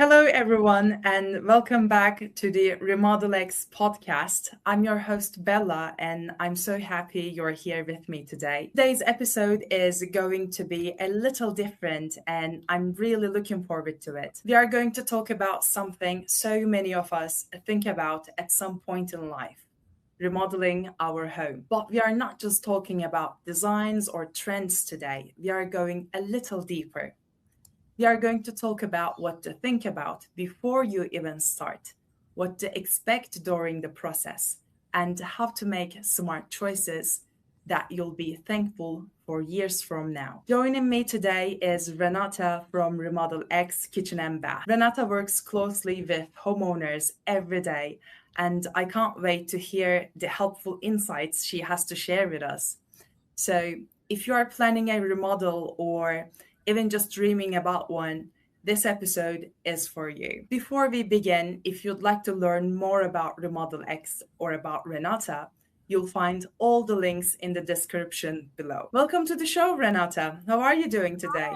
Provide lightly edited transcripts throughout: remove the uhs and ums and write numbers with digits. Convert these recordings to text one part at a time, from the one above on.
Hello, everyone, and welcome back to the RemodelX podcast. I'm your host, Bella, and I'm so happy you're here with me today. Today's episode is going to be a little different, and I'm really looking forward to it. We are going to talk about something so many of us think about at some point in life: remodeling our home. But we are not just talking about designs or trends today, we are going a little deeper. We are going to talk about what to think about before you even start, what to expect during the process, and how to make smart choices that you'll be thankful for years from now. Joining me today is Renata from RemodelX Kitchen and Bath. Renata works closely with homeowners every day, and I can't wait to hear the helpful insights she has to share with us. So, if you are planning a remodel or even just dreaming about one, this episode is for you. Before we begin, if you'd like to learn more about Remodel X or about Renata, you'll find all the links in the description below. Welcome to the show, Renata. How are you doing today?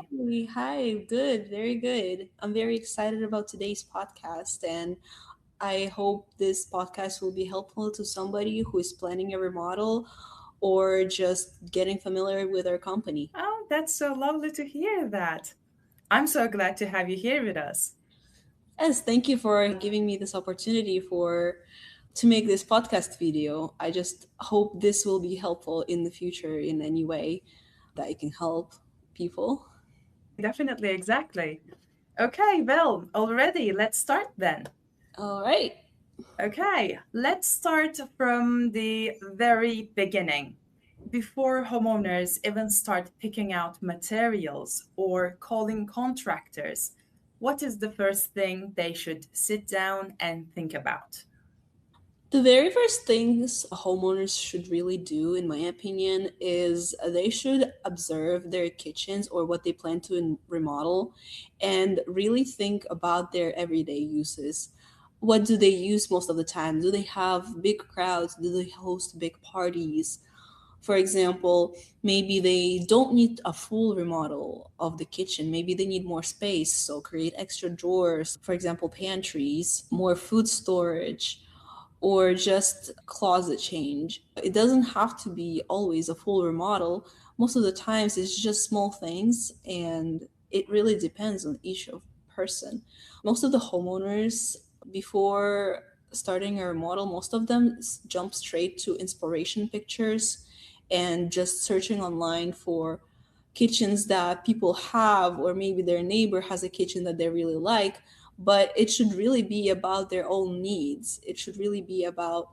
Hi, good, very good. I'm very excited about today's podcast, and I hope this podcast will be helpful to somebody who is planning a remodel or just getting familiar with our company. Oh, that's so lovely to hear that. I'm so glad to have you here with us. Yes, thank you for giving me this opportunity for to make this podcast video. I just hope this will be helpful in the future in any way that it can help people. Definitely, exactly. Okay, well, already, let's start then. All right. Okay, let's start from the very beginning. Before homeowners even start picking out materials or calling contractors, what is the first thing they should sit down and think about? The very first things homeowners should really do, in my opinion, is they should observe their kitchens or what they plan to remodel and really think about their everyday uses. What do they use most of the time? Do they have big crowds? Do they host big parties? For example, maybe they don't need a full remodel of the kitchen. Maybe they need more space, so create extra drawers, for example, pantries, more food storage, or just closet change. It doesn't have to be always a full remodel. Most of the times it's just small things, and it really depends on each of person. Most of the homeowners, before starting a remodel, most of them jump straight to inspiration pictures and just searching online for kitchens that people have, or maybe their neighbor has a kitchen that they really like. But it should really be about their own needs. It should really be about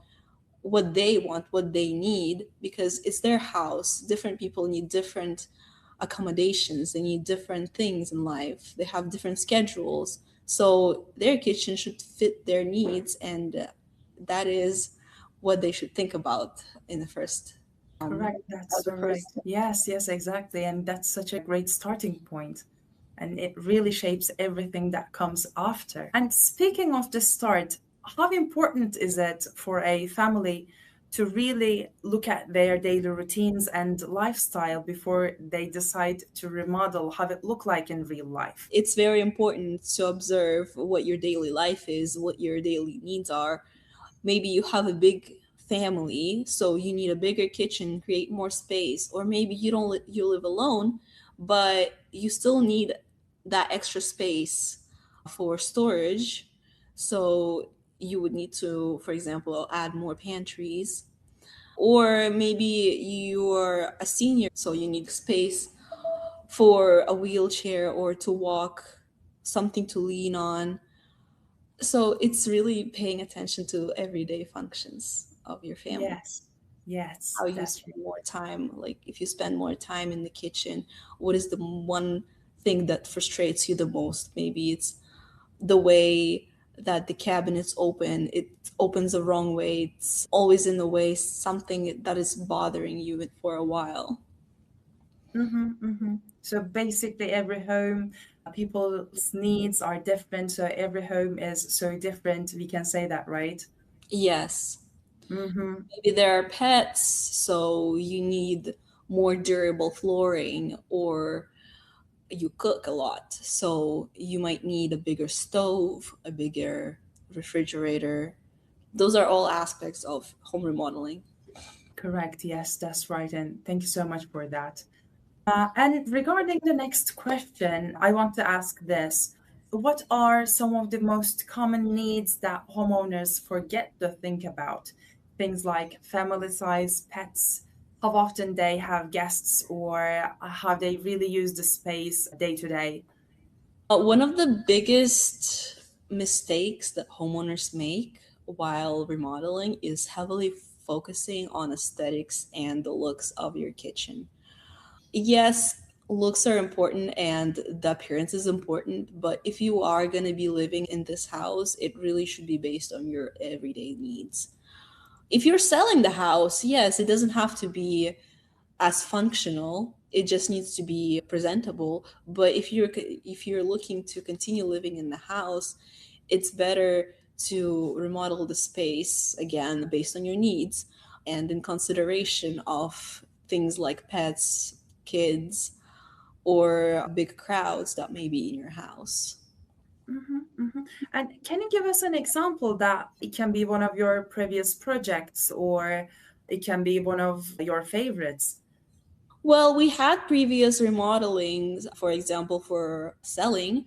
what they want, what they need, because it's their house. Different people need different accommodations, they need different things in life, they have different schedules. So their kitchen should fit their needs, and that is what they should think about in the first Correct, that's as a so right. first. Yes, yes, exactly. And that's such a great starting point. And it really shapes everything that comes after. And speaking of the start, how important is it for a family to really look at their daily routines and lifestyle before they decide to remodel, how it look like in real life? It's very important to observe what your daily life is, what your daily needs are. Maybe you have a big family, so you need a bigger kitchen, create more space, or maybe you live alone, but you still need that extra space for storage. So you would need to, for example, add more pantries. Or maybe you're a senior, so you need space for a wheelchair or to walk, something to lean on. So it's really paying attention to everyday functions of your family. Yes, yes, How you that's spend more time, like if you spend more time in the kitchen, what is the one thing that frustrates you the most? Maybe it's the way that the cabinets open, it opens the wrong way, it's always in the way, something that is bothering you for a while. mm-hmm, mm-hmm. So basically, every home, people's needs are different. So every home is so different. We can say that, right? Yes. Mm-hmm. Maybe there are pets, so you need more durable flooring, or you cook a lot. So you might need a bigger stove, a bigger refrigerator. Those are all aspects of home remodeling. Correct. Yes, that's right. And thank you so much for that. And regarding the next question, I want to ask this. What are some of the most common needs that homeowners forget to think about? Things like family size, pets, how often they have guests, or how they really use the space day to day. One of the biggest mistakes that homeowners make while remodeling is heavily focusing on aesthetics and the looks of your kitchen. Yes, looks are important and the appearance is important, but if you are going to be living in this house, it really should be based on your everyday needs. If you're selling the house, yes, it doesn't have to be as functional. It just needs to be presentable. But if you're looking to continue living in the house, it's better to remodel the space again based on your needs and in consideration of things like pets, kids, or big crowds that may be in your house. And can you give us an example that it can be one of your previous projects or it can be one of your favorites? Well, we had previous remodelings, for example, for selling.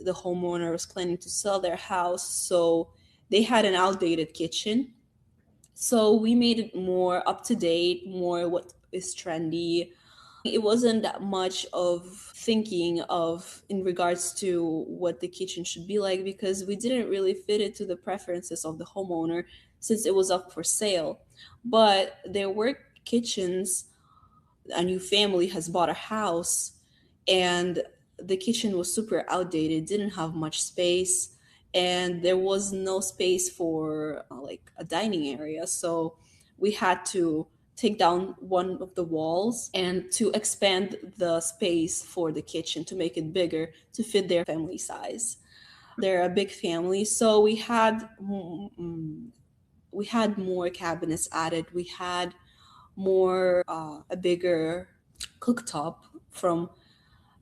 The homeowner was planning to sell their house, so they had an outdated kitchen. So we made it more up to date, more what is trendy. It wasn't that much of thinking of in regards to what the kitchen should be like because we didn't really fit it to the preferences of the homeowner since it was up for sale. But there were kitchens, a new family has bought a house, and the kitchen was super outdated, didn't have much space, and there was no space for like a dining area. So we had to take down one of the walls and to expand the space for the kitchen to make it bigger to fit their family size. They're a big family, so we had more cabinets added. We had more a bigger cooktop from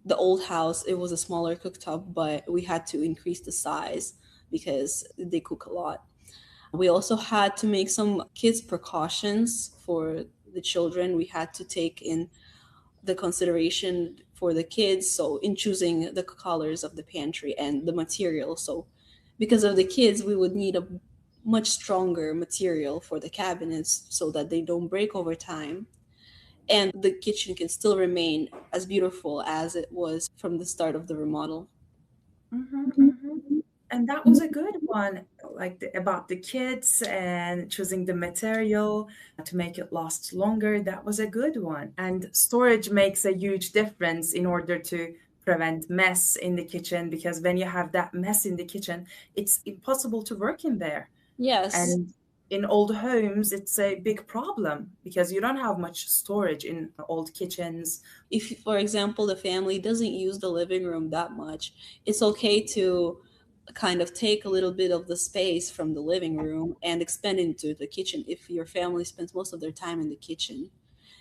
the old house. It was a smaller cooktop, but we had to increase the size because they cook a lot. We also had to make some kids precautions for the children. We had to take in the consideration for the kids, so in choosing the colors of the pantry and the material. So because of the kids, we would need a much stronger material for the cabinets so that they don't break over time and the kitchen can still remain as beautiful as it was from the start of the remodel. Hmm, hmm. And that was a good one, like about the kids and choosing the material to make it last longer. That was a good one. And storage makes a huge difference in order to prevent mess in the kitchen because when you have that mess in the kitchen, it's impossible to work in there. Yes. And in old homes, it's a big problem because you don't have much storage in old kitchens. If, for example, the family doesn't use the living room that much, it's okay to kind of take a little bit of the space from the living room and expand into the kitchen if your family spends most of their time in the kitchen,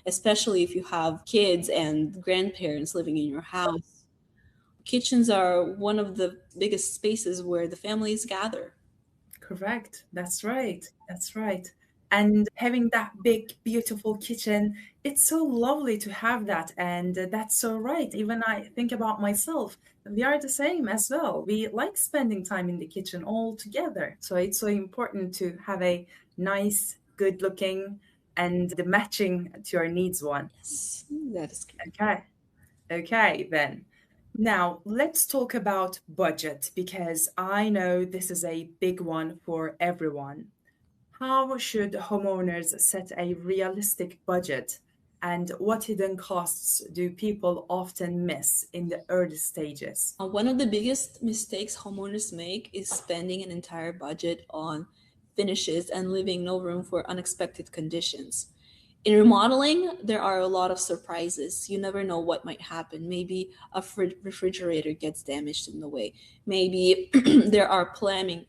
especially if you have kids and grandparents living in your house. Kitchens are one of the biggest spaces where the families gather. Correct. That's right. That's right. And having that big, beautiful kitchen, it's so lovely to have that. And that's so right. Even I think about myself, we are the same as well. We like spending time in the kitchen all together. So it's so important to have a nice, good looking, and the matching to your needs one. Yes, that is correct. Okay. Okay, then. Now, let's talk about budget because I know this is a big one for everyone. How should homeowners set a realistic budget? And what hidden costs do people often miss in the early stages? One of the biggest mistakes homeowners make is spending an entire budget on finishes and leaving no room for unexpected conditions. In remodeling, there are a lot of surprises. You never know what might happen. Maybe a refrigerator gets damaged in the way. Maybe there are plumbing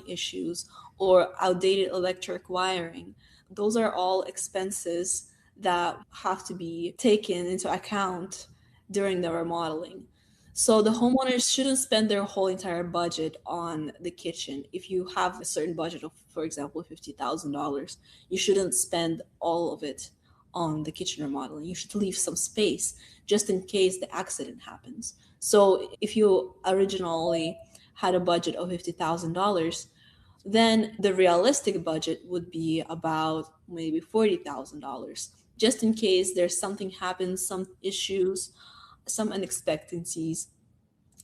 issues or outdated electric wiring. Those are all expenses that have to be taken into account during the remodeling. So the homeowners shouldn't spend their whole entire budget on the kitchen. If you have a certain budget of, for example, $50,000, you shouldn't spend all of it on the kitchen remodeling. You should leave some space just in case the accident happens. So if you originally had a budget of $50,000, then the realistic budget would be about maybe $40,000, just in case there's something happens, some issues, some unexpectancies.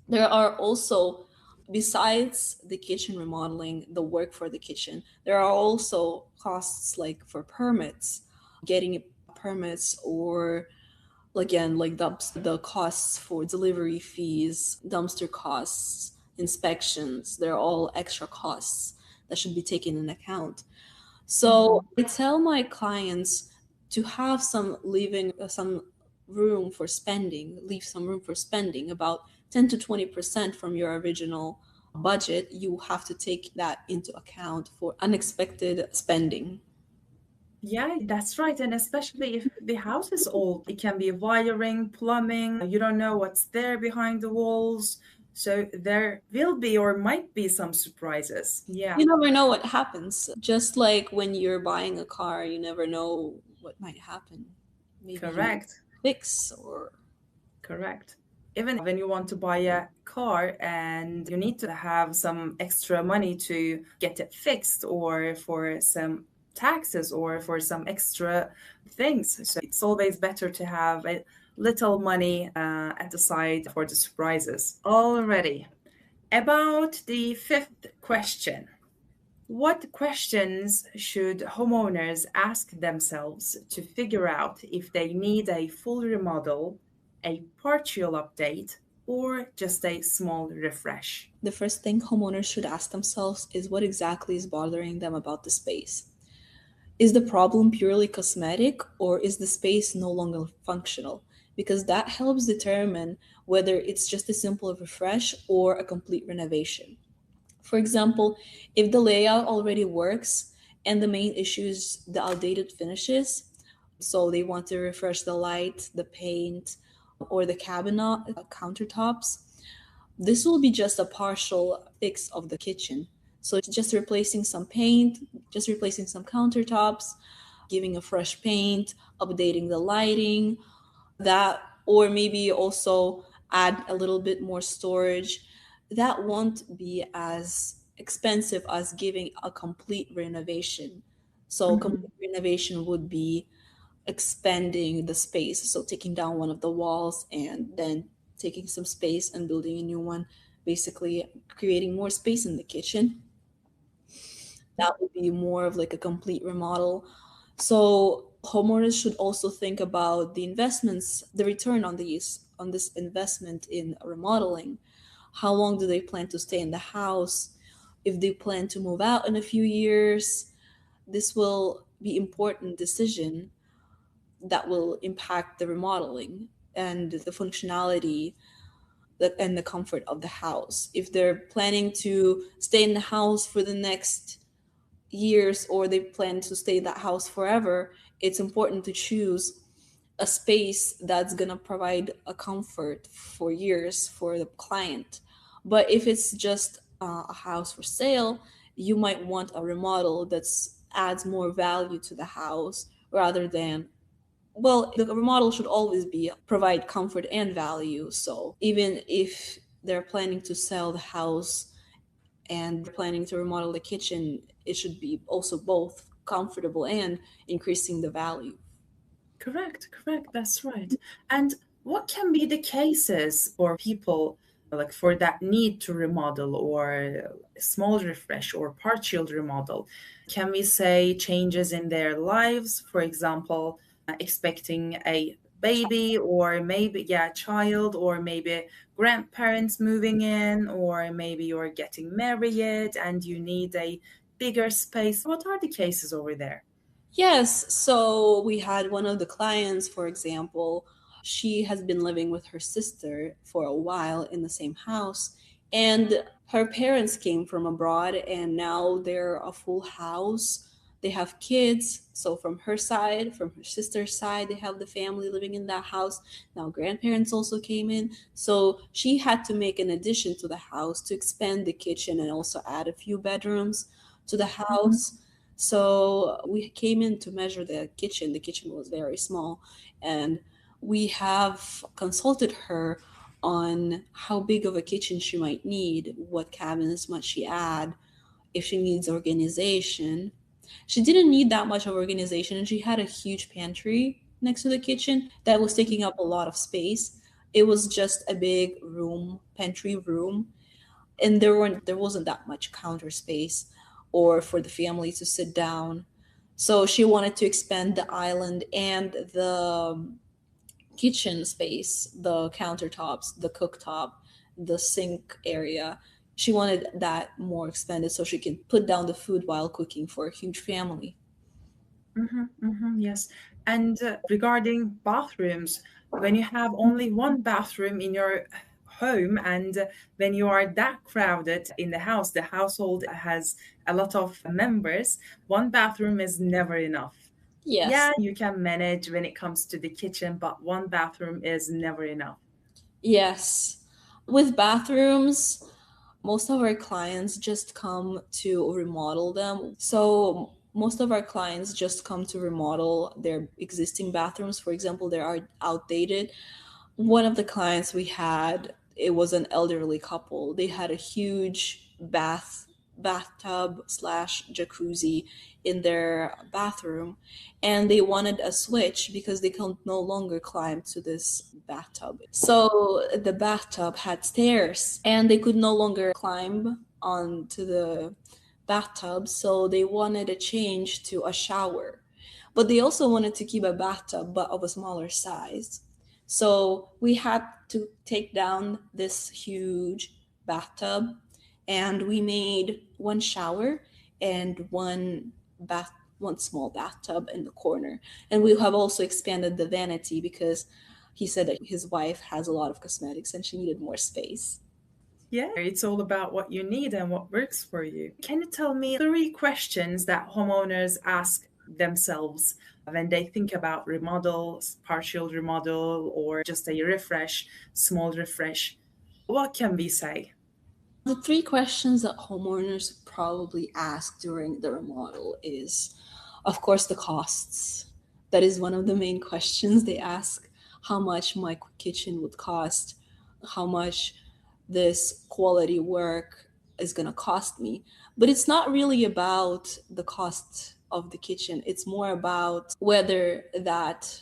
There are also, besides the kitchen remodeling, the work for the kitchen, there are also costs like for permits, getting permits, or again, like the costs for delivery fees, dumpster costs, inspections. They're all extra costs that should be taken in account. So Mhm. I tell my clients to have some leaving some room for spending, leave some room for spending, about 10 to 20% from your original budget. You have to take that into account for unexpected spending. Yeah, that's right. And especially if the house is old, it can be wiring, plumbing. You don't know what's there behind the walls. So there will be or might be some surprises. Yeah, You never know what happens. Just like when you're buying a car, you never know what might happen. Maybe you need correct. to fix, or Correct. Even when you want to buy a car and you need to have some extra money to get it fixed or for some taxes or for some extra things. So it's always better to have a little money at the side for the surprises. Already. About the fifth question. What questions should homeowners ask themselves to figure out if they need a full remodel, a partial update, or just a small refresh? the first thing homeowners should ask themselves is what exactly is bothering them about the space. Is the problem purely cosmetic, or is the space no longer functional? Because that helps determine whether it's just a simple refresh or a complete renovation. For example, if the layout already works and the main issue is the outdated finishes, so they want to refresh the light, the paint, or the cabinet countertops, this will be just a partial fix of the kitchen. So it's just replacing some paint, just replacing some countertops, giving a fresh paint, updating the lighting, that, or maybe also add a little bit more storage. That won't be as expensive as giving a complete renovation. So Mhm. complete renovation would be expanding the space, so taking down one of the walls and then taking some space and building a new one, basically creating more space in the kitchen. That would be more of like a complete remodel. So homeowners should also think about the investments, the return on this investment in remodeling. How long do they plan to stay in the house? If they plan to move out in a few years, this will be important decision that will impact the remodeling and the functionality and the comfort of the house. If they're planning to stay in the house for the next years, or they plan to stay in that house forever, it's important to choose a space that's going to provide a comfort for years for the client. But if it's just a house for sale, you might want a remodel that's adds more value to the house rather than, well, the remodel should always be provide comfort and value. So even if they're planning to sell the house and planning to remodel the kitchen, it should be also both comfortable and increasing the value. Correct, correct. That's right. And what can be the cases for people like for that need to remodel or a small refresh or partial remodel? Can we say changes in their lives? For example, expecting a baby or maybe, yeah, child or maybe grandparents moving in, or maybe you're getting married and you need a bigger space. What are the cases over there? Yes, so we had one of the clients, for example, she has been living with her sister for a while in the same house, and her parents came from abroad and now they're a full house. They have kids. So from her side, from her sister's side, they have the family living in that house. Now grandparents also came in. So she had to make an addition to the house to expand the kitchen and also add a few bedrooms to the house. So we came in to measure the kitchen. The kitchen was very small. And we have consulted her on how big of a kitchen she might need, what cabinets might she add, if she needs organization. She didn't need that much of organization, and she had a huge pantry next to the kitchen that was taking up a lot of space. It was just a big room, pantry room, and there wasn't that much counter space or for the family to sit down. So she wanted to expand the island and the kitchen space, the countertops, the cooktop, the sink area. She wanted that more expanded so she can put down the food while cooking for a huge family. Yes. And regarding bathrooms, when you have only one bathroom in your home and when you are that crowded in the house, the household has a lot of members, one bathroom is never enough. Yes. Yeah, you can manage when it comes to the kitchen, but one bathroom is never enough. Yes. With bathrooms, most of our clients just come to remodel them. So most of our clients just come to remodel their existing bathrooms. For example, they are outdated. One of the clients we had, it was an elderly couple. They had a huge bathtub slash jacuzzi in their bathroom, and they wanted a switch because they can no longer climb to this bathtub. So the bathtub had stairs and they could no longer climb onto the bathtub, so they wanted a change to a shower, but they also wanted to keep a bathtub but of a smaller size. So we had to take down this huge bathtub, and we made one shower and one small bathtub in the corner. And we have also expanded the vanity because he said that his wife has a lot of cosmetics and she needed more space. Yeah, it's all about what you need and what works for you. Can you tell me three questions that homeowners ask themselves when they think about remodels, partial remodel, or just a refresh, small refresh? What can we say? The three questions that homeowners probably ask during the remodel is, of course, the costs. That is one of the main questions they ask. How much my kitchen would cost, how much this quality work is going to cost me. But it's not really about the cost of the kitchen. It's more about whether that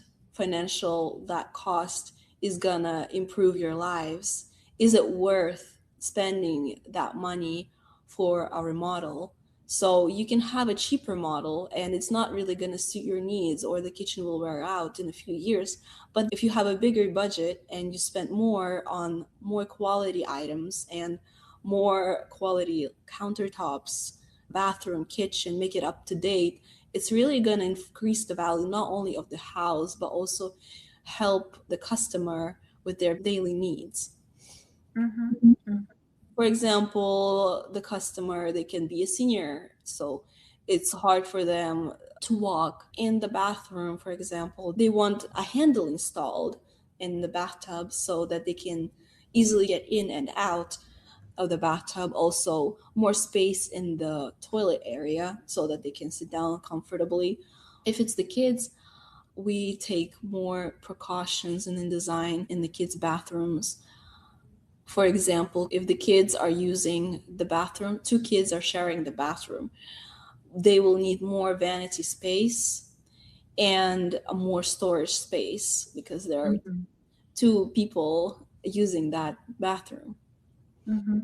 cost is going to improve your lives. Is it worth spending that money for a remodel? So you can have a cheaper model and it's not really going to suit your needs, or the kitchen will wear out in a few years. But if you have a bigger budget and you spend more on more quality items and more quality countertops, bathroom, kitchen, make it up to date, it's really going to increase the value not only of the house, but also help the customer with their daily needs. Mm-hmm. For example, the customer, they can be a senior, so it's hard for them to walk in the bathroom. For example, they want a handle installed in the bathtub so that they can easily get in and out of the bathtub. Also more space in the toilet area so that they can sit down comfortably. If it's the kids, we take more precautions in the design in the kids bathrooms. For example, if the kids are using the bathroom, two kids are sharing the bathroom, they will need more vanity space and a more storage space because there are Mm-hmm. two people using that bathroom. Mm-hmm.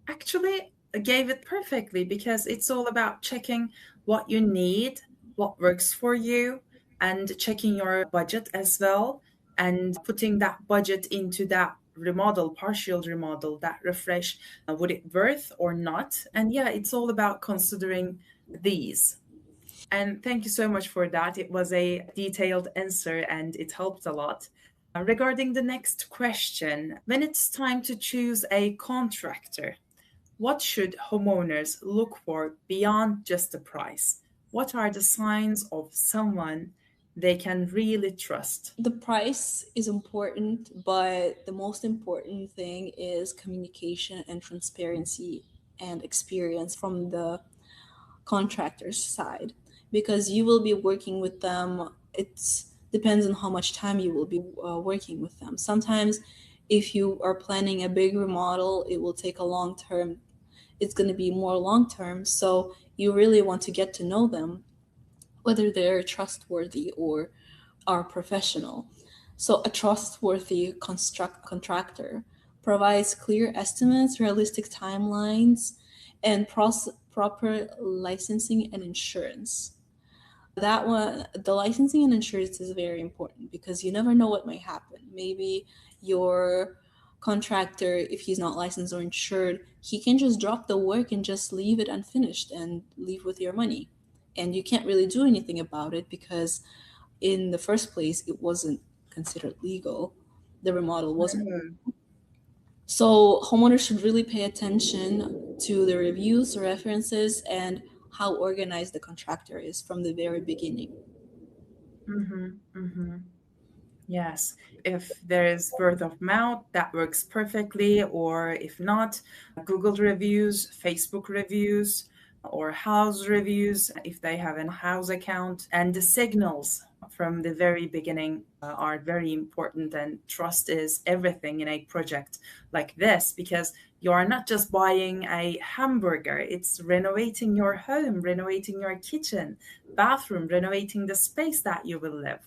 Actually, I gave it perfectly because it's all about checking what you need, what works for you, and checking your budget as well, and putting that budget into that remodel, partial remodel, that refresh. Would it worth or not? And yeah, it's all about considering these. And thank you so much for that. It was a detailed answer and it helped a lot. Regarding the next question, when it's time to choose a contractor, what should homeowners look for beyond just the price? What are the signs of someone they can really trust? The price is important, but the most important thing is communication and transparency and experience from the contractor's side, because you will be working with them. It depends on how much time you will be working with them. Sometimes if you are planning a big remodel, it will take a long term, it's going to be more long term, so you really want to get to know them, whether they're trustworthy or are professional. So, a trustworthy contractor provides clear estimates, realistic timelines, and proper licensing and insurance. That one, the licensing and insurance is very important because you never know what might happen. Maybe your contractor, if he's not licensed or insured, he can just drop the work and just leave it unfinished and leave with your money. And you can't really do anything about it because in the first place, it wasn't considered legal. The remodel wasn't. Oh. So homeowners should really pay attention to the reviews, references, and how organized the contractor is from the very beginning. Mm-hmm, mm-hmm. Yes, if there is word of mouth, that works perfectly, or if not, Google reviews, Facebook reviews, or house reviews if they have a house account. And the signals from the very beginning are very important, and trust is everything in a project like this because you are not just buying a hamburger, it's renovating your home, renovating your kitchen, bathroom, renovating the space that you will live.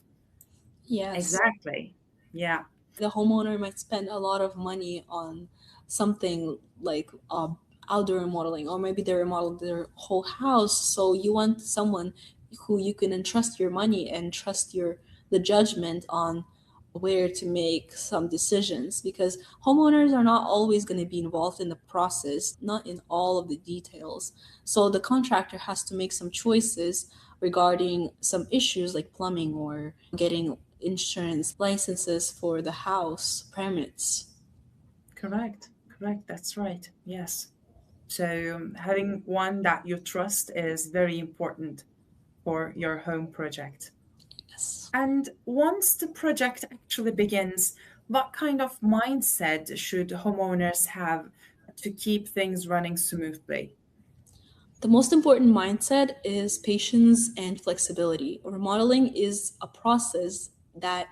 Yes, Exactly. Yeah. the homeowner might spend a lot of money on something like outdoor remodeling, or maybe they remodeled their whole house. So you want someone who you can entrust your money and trust your the judgment on where to make some decisions, because homeowners are not always going to be involved in the process, not in all of the details. So the contractor has to make some choices regarding some issues like plumbing or getting insurance licenses for the house permits. Correct. Correct. That's right. Yes. So having one that you trust is very important for your home project. Yes. And once the project actually begins, what kind of mindset should homeowners have to keep things running smoothly? The most important mindset is patience and flexibility. Remodeling is a process that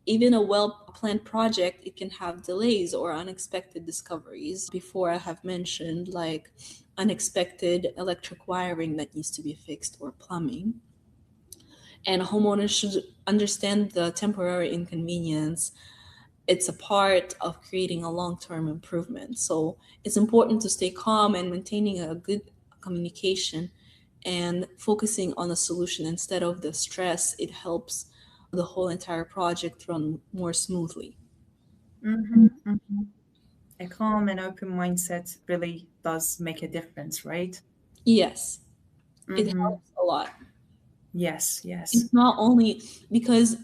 even a well planned project, it can have delays or unexpected discoveries. Before I have mentioned like unexpected electric wiring that needs to be fixed or plumbing. And homeowners should understand the temporary inconvenience. It's a part of creating a long-term improvement. So it's important to stay calm and maintaining a good communication and focusing on the solution instead of the stress. It helps the whole entire project run more smoothly. Mm-hmm, mm-hmm. A calm and open mindset really does make a difference, right? Yes, it Mm-hmm. helps a lot. Yes, yes. It's not only because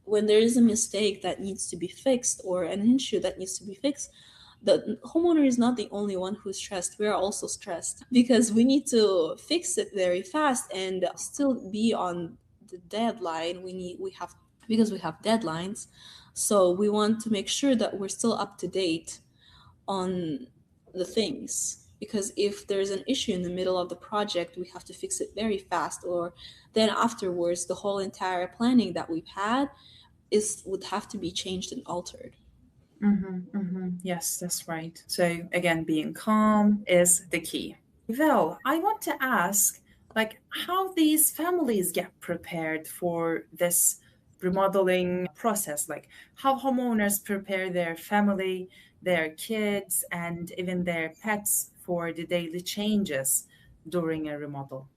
when there is a mistake that needs to be fixed or an issue that needs to be fixed, the homeowner is not the only one who's stressed. We are also stressed because we need to fix it very fast and still be on the deadline. We have because we have deadlines. So we want to make sure that we're still up to date on the things, because if there's an issue in the middle of the project, we have to fix it very fast, or then afterwards the whole entire planning that we've had is would have to be changed and altered. Mm-hmm, mm-hmm. Yes, that's right. So again, being calm is the key. Well, I want to ask, like, how these families get prepared for this remodeling process, like how homeowners prepare their family, their kids, and even their pets for the daily changes during a remodel.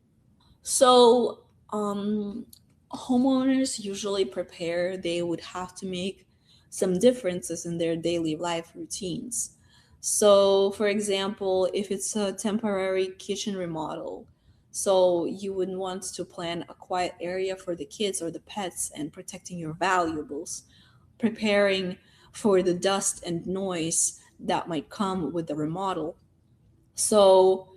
So, homeowners usually prepare, they would have to make some differences in their daily life routines. So, for example, if it's a temporary kitchen remodel, so you would want to plan a quiet area for the kids or the pets and protecting your valuables, preparing for the dust and noise that might come with the remodel. So,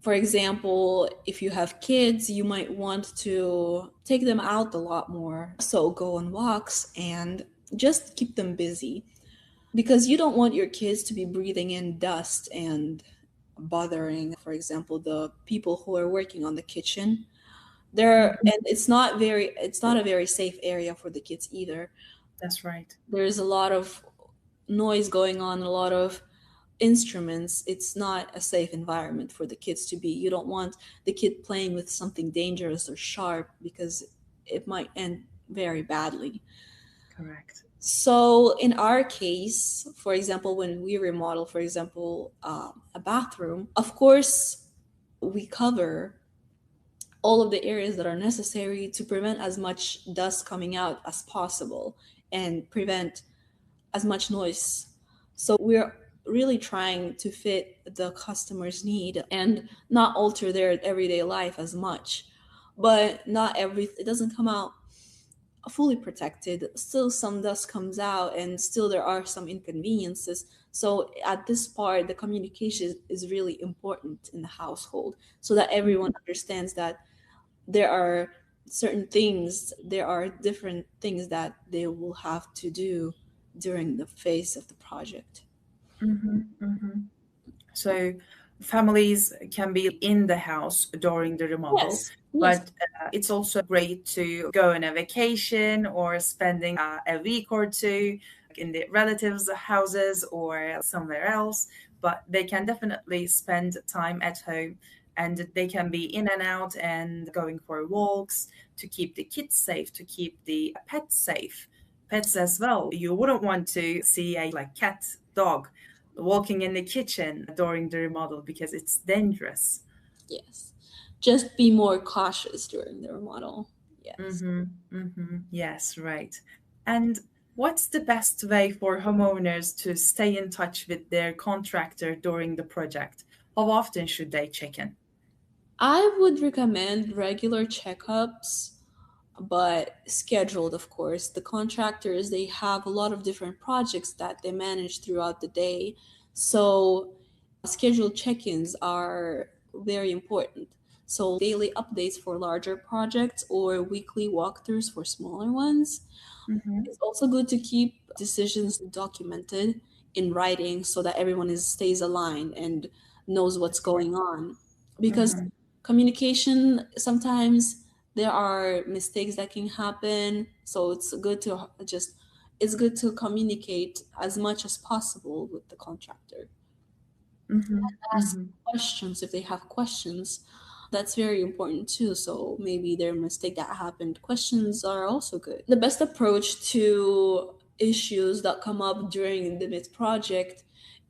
For example, if you have kids, you might want to take them out a lot more. So go on walks and just keep them busy because you don't want your kids to be breathing in dust and bothering, for example, the people who are working on the kitchen. There, Mhm. and it's not a very safe area for the kids either. That's right. There's a lot of noise going on, a lot of instruments. It's not a safe environment for the kids to be. You don't want the kid playing with something dangerous or sharp because it might end very badly. Correct. So in our case, for example, when we remodel, for example, a bathroom, of course we cover all of the areas that are necessary to prevent as much dust coming out as possible and prevent as much noise. So we're really trying to fit the customer's need and not alter their everyday life as much. But not every it doesn't come out fully protected. Still some dust comes out and still there are some inconveniences. So at this part the communication is really important in the household so that everyone understands that there are there are different things that they will have to do during the phase of the project. Mm-hmm. Mm-hmm. So families can be in the house during the remodel, Yes, yes, but it's also great to go on a vacation or spending a week or two in the relatives' houses or somewhere else. But they can definitely spend time at home and they can be in and out and going for walks to keep the kids safe, to keep the pets safe. Pets as well. You wouldn't want to see a like cat, dog walking in the kitchen during the remodel because it's dangerous. yes. Just be more cautious during the remodel. Yes. Mm-hmm. Mm-hmm. Yes, right. And what's the best way for homeowners to stay in touch with their contractor during the project? How often should they check in? I would recommend regular checkups, but scheduled, of course. The contractors, they have a lot of different projects that they manage throughout the day. So scheduled check-ins are very important. So daily updates for larger projects or weekly walkthroughs for smaller ones. Mm-hmm. It's also good to keep decisions documented in writing so that everyone is stays aligned and knows what's That's right. going on. Because Mm-hmm. communication sometimes there are mistakes that can happen, so it's good to communicate as much as possible with the contractor. Mm-hmm. Ask Mm-hmm. questions if they have questions. That's very important too. So maybe their mistake that happened. Questions are also good. The best approach to issues that come up during the mid project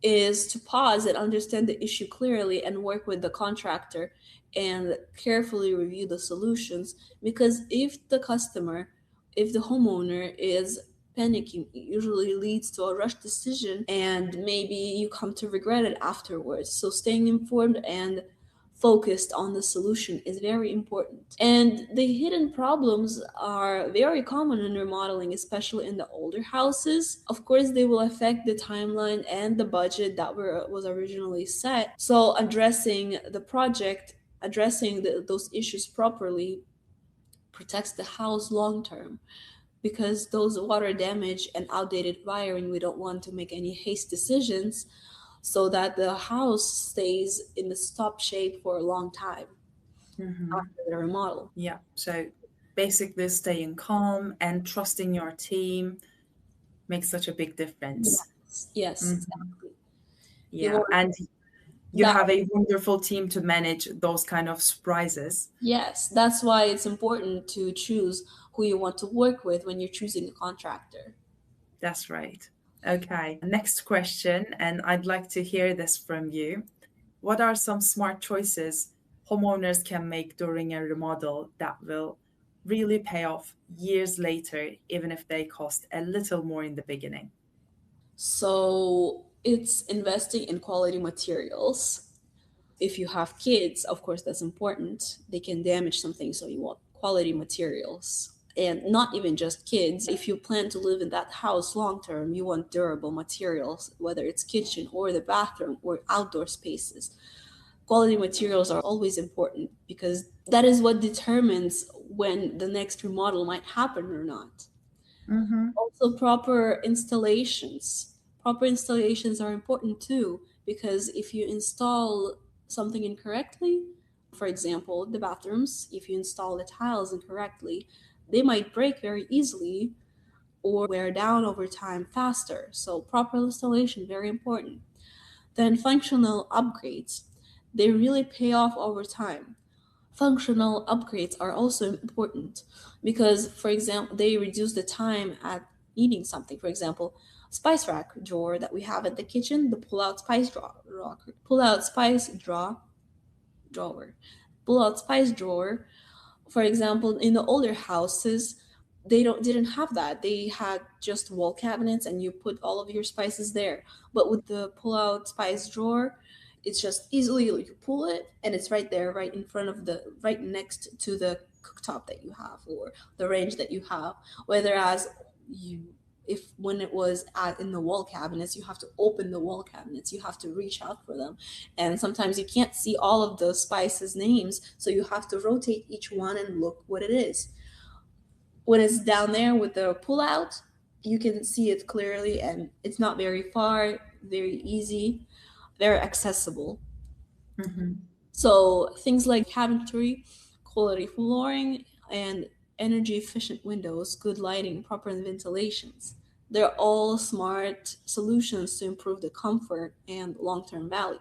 is to pause and understand the issue clearly and work with the contractor and carefully review the solutions. Because if the homeowner is panicking, it usually leads to a rush decision and maybe you come to regret it afterwards. So staying informed and focused on the solution is very important. And the hidden problems are very common in remodeling, especially in the older houses. Of course, they will affect the timeline and the budget that was originally set. So addressing those issues properly protects the house long term because those water damage and outdated wiring, we don't want to make any haste decisions so that the house stays in the stop shape for a long time Mm-hmm. after the remodel. Yeah. So basically staying calm and trusting your team makes such a big difference. Yes, yes, Mm-hmm. exactly. You Yeah. want And you that. have a wonderful team to manage those kind of surprises. Yes, that's why it's important to choose who you want to work with when you're choosing a contractor. That's right. Okay, next question, and I'd like to hear this from you. What are some smart choices homeowners can make during a remodel that will really pay off years later, even if they cost a little more in the beginning? So it's investing in quality materials. If you have kids, of course, that's important. They can damage something, so you want quality materials. And not even just kids. If you plan to live in that house long term, you want durable materials, whether it's kitchen or the bathroom or outdoor spaces. Quality materials are always important because that is what determines when the next remodel might happen or not. Mm-hmm. Also, proper installations. Proper installations are important too, because if you install something incorrectly, for example, the bathrooms, if you install the tiles incorrectly, they might break very easily or wear down over time faster. So, proper installation, very important. Then, functional upgrades. They really pay off over time. Functional upgrades are also important because, for example, they reduce the time at eating something. For example, spice rack drawer that we have at the kitchen, the pull out spice drawer, pull out spice drawer. For example, in the older houses, they don't didn't have that. They had just wall cabinets, and you put all of your spices there. But with the pull out spice drawer, it's just easily you pull it and it's right there, right in front of the right next to the cooktop that you have or the range that you have. Whereas you if when it was in the wall cabinets, you have to open the wall cabinets, you have to reach out for them, and sometimes you can't see all of the spices names, so you have to rotate each one and look what it is. When it's down there with the pull out, you can see it clearly, and it's not very far, very easy, very accessible. Mm-hmm. So things like cabinetry, quality flooring, and energy efficient windows, good lighting, proper ventilations. They're all smart solutions to improve the comfort and long term value.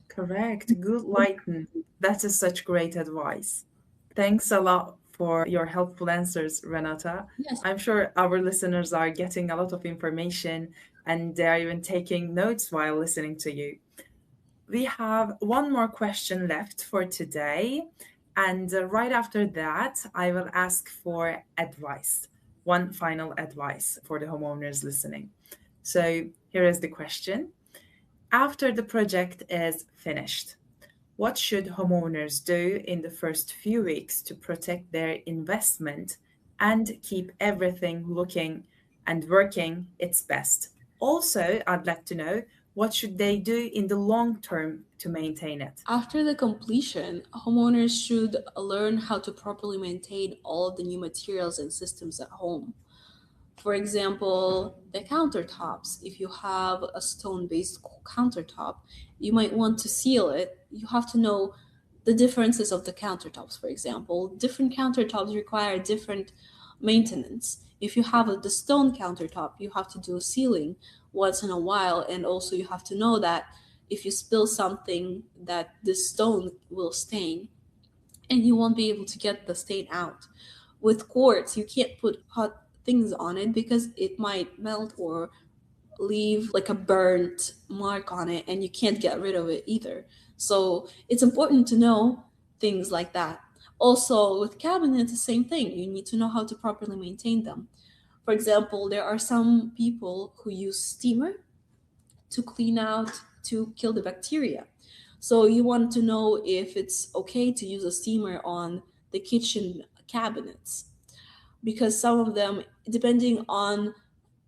Correct. Good lighting. That is such great advice. Thanks a lot for your helpful answers, Renata. Yes. I'm sure our listeners are getting a lot of information and they're even taking notes while listening to you. We have one more question left for today. And right after that, I will ask for advice, one final advice for the homeowners listening. So here is the question. After the project is finished, what should homeowners do in the first few weeks to protect their investment and keep everything looking and working its best? Also, I'd like to know what should they do in the long term to maintain it? After the completion, homeowners should learn how to properly maintain all of the new materials and systems at home. For example, the countertops. If you have a stone based countertop, you might want to seal it. You have to know the differences of the countertops, for example. Different countertops require different maintenance. If you have the stone countertop, you have to do sealing once in a while, and also you have to know that if you spill something, that the stone will stain and you won't be able to get the stain out. With quartz, you can't put hot things on it because it might melt or leave like a burnt mark on it and you can't get rid of it either. So it's important to know things like that. Also, with cabinets, the same thing. You need to know how to properly maintain them. For example, there are some people who use steamer to clean out to kill the bacteria. So you want to know if it's okay to use a steamer on the kitchen cabinets because some of them, depending on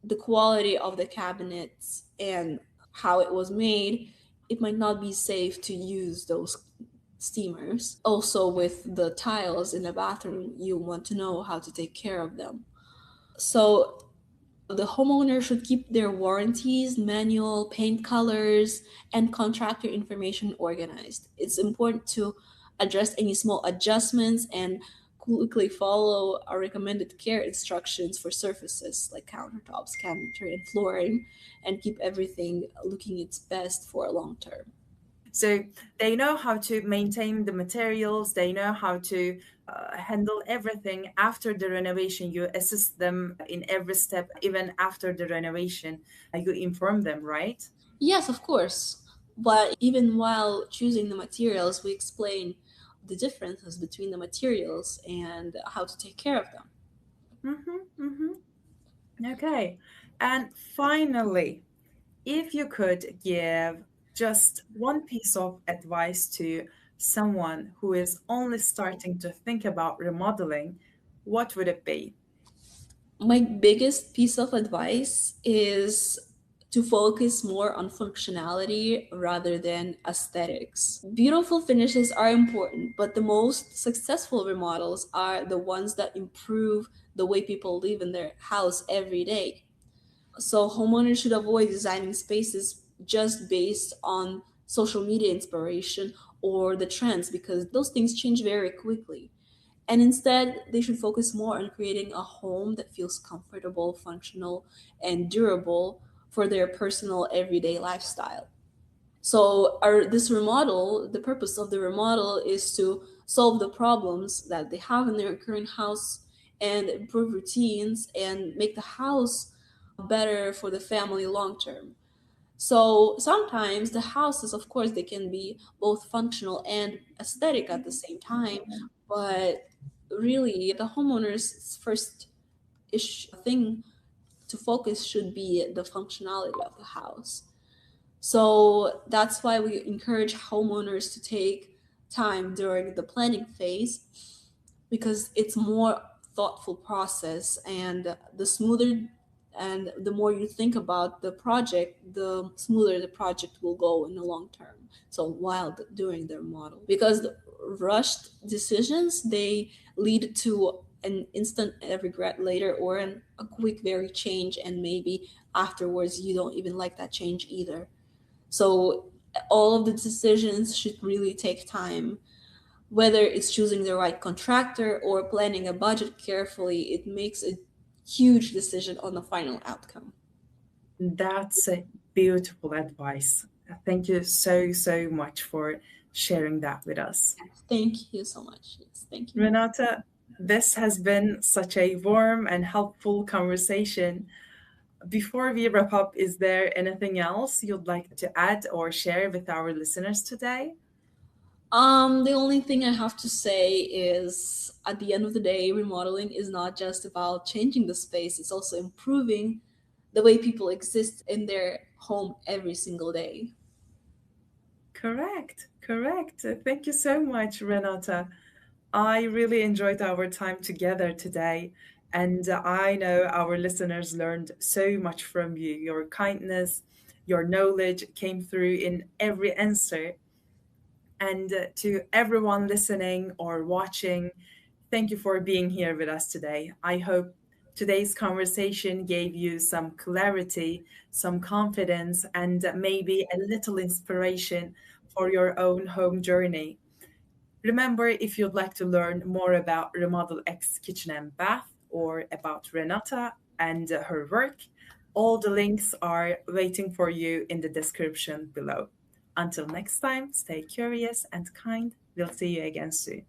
the quality of the cabinets and how it was made, it might not be safe to use those steamers. Also, with the tiles in the bathroom, you want to know how to take care of them. So the homeowner should keep their warranties, manual, paint colors, and contractor information organized. It's important to address any small adjustments and quickly follow our recommended care instructions for surfaces like countertops, cabinetry, and flooring, and keep everything looking its best for a long term. So they know how to maintain the materials, they know how to handle everything after the renovation. You assist them in every step, even after the renovation. You inform them, right? Yes, of course. But even while choosing the materials, we explain the differences between the materials and how to take care of them. Mm-hmm, mm-hmm. Okay. And finally, if you could give just one piece of advice to someone who is only starting to think about remodeling, what would it be? My biggest piece of advice is to focus more on functionality rather than aesthetics. Beautiful finishes are important, but the most successful remodels are the ones that improve the way people live in their house every day. So homeowners should avoid designing spaces just based on social media inspiration or the trends, because those things change very quickly. And instead, they should focus more on creating a home that feels comfortable, functional, and durable for their personal everyday lifestyle. So, this remodel, the purpose of the remodel is to solve the problems that they have in their current house and improve routines and make the house better for the family long term. So sometimes the houses, of course, they can be both functional and aesthetic at the same time, but really the homeowner's first thing to focus should be the functionality of the house. So that's why we encourage homeowners to take time during the planning phase, because it's more thoughtful process, and the smoother and the more you think about the project, the smoother the project will go in the long term. So while doing their model, because the rushed decisions, they lead to an instant regret later, or a quick very change, and maybe afterwards you don't even like that change either. So all of the decisions should really take time. Whether it's choosing the right contractor or planning a budget carefully, it makes a huge decision on the final outcome. That's a beautiful advice. Thank you so, so much for sharing that with us. Thank you so much. Yes, thank you. Renata, this has been such a warm and helpful conversation. Before we wrap up, is there anything else you'd like to add or share with our listeners today? The only thing I have to say is at the end of the day, remodeling is not just about changing the space, it's also improving the way people exist in their home every single day. Correct, correct. Thank you so much, Renata. I really enjoyed our time together today, and I know our listeners learned so much from you. Your kindness, your knowledge came through in every answer. And to everyone listening or watching, thank you for being here with us today. I hope today's conversation gave you some clarity, some confidence, and maybe a little inspiration for your own home journey. Remember, if you'd like to learn more about Remodel X Kitchen and Bath or about Renata and her work, all the links are waiting for you in the description below. Until next time, stay curious and kind. We'll see you again soon.